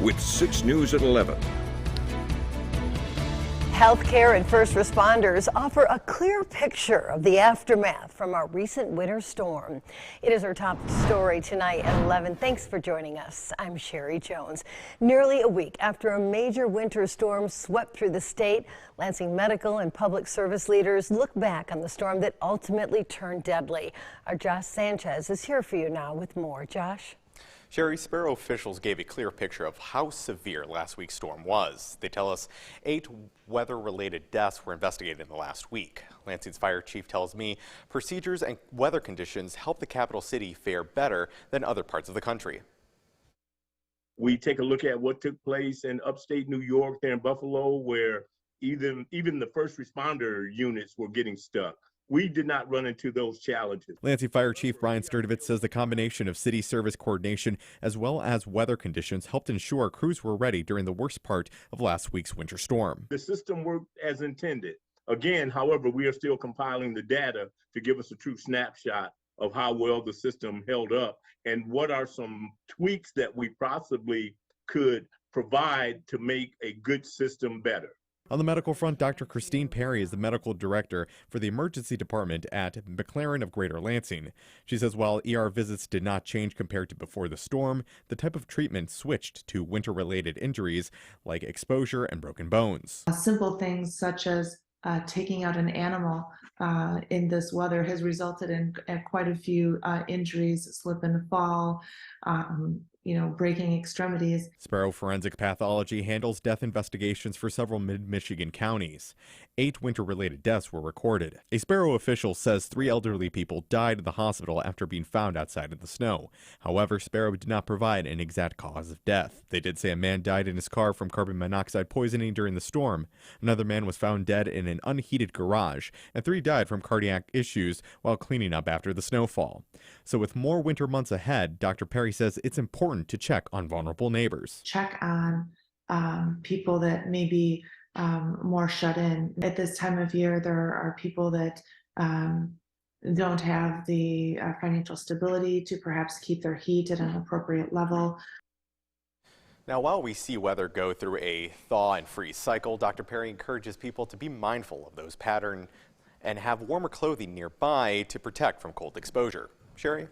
with 6 News at 11. Healthcare and first responders offer a clear picture of the aftermath from our recent winter storm. It is our top story tonight at 11. Thanks for joining us. I'm Sherry Jones. Nearly a week after a major winter storm swept through the state, Lansing medical and public service leaders look back on the storm that ultimately turned deadly. Our Josh Sanchez is here for you now with more. Josh? Sherry, Sparrow officials gave a clear picture of how severe last week's storm was. They tell us 8 weather-related deaths were investigated in the last week. Lansing's fire chief tells me procedures and weather conditions help the capital city fare better than other parts of the country. We take a look at what took place in upstate New York, there in Buffalo, where even the first responder units were getting stuck. We did not run into those challenges. Lansing Fire Chief Brian Sturdivant says the combination of city service coordination as well as weather conditions helped ensure crews were ready during the worst part of last week's winter storm. The system worked as intended. Again, however, we are still compiling the data to give us a true snapshot of how well the system held up and what are some tweaks that we possibly could provide to make a good system better. On the medical front, Dr. Christine Perry is the medical director for the emergency department at McLaren of Greater Lansing. She says while ER visits did not change compared to before the storm, the type of treatment switched to winter-related injuries like exposure and broken bones. Simple things such as taking out an animal in this weather has resulted in quite a few injuries, slip and fall, breaking extremities. Sparrow Forensic Pathology handles death investigations for several mid-Michigan counties. 8 winter-related deaths were recorded. A Sparrow official says 3 elderly people died at the hospital after being found outside in the snow. However, Sparrow did not provide an exact cause of death. They did say a man died in his car from carbon monoxide poisoning during the storm. Another man was found dead in an unheated garage, and 3 died from cardiac issues while cleaning up after the snowfall. So with more winter months ahead, Dr. Perry says it's important to check on vulnerable neighbors. Check on people that may be more shut in. At this time of year, there are people that don't have the financial stability to perhaps keep their heat at an appropriate level. Now, while we see weather go through a thaw and freeze cycle, Dr. Perry encourages people to be mindful of those patterns and have warmer clothing nearby to protect from cold exposure. Sherry?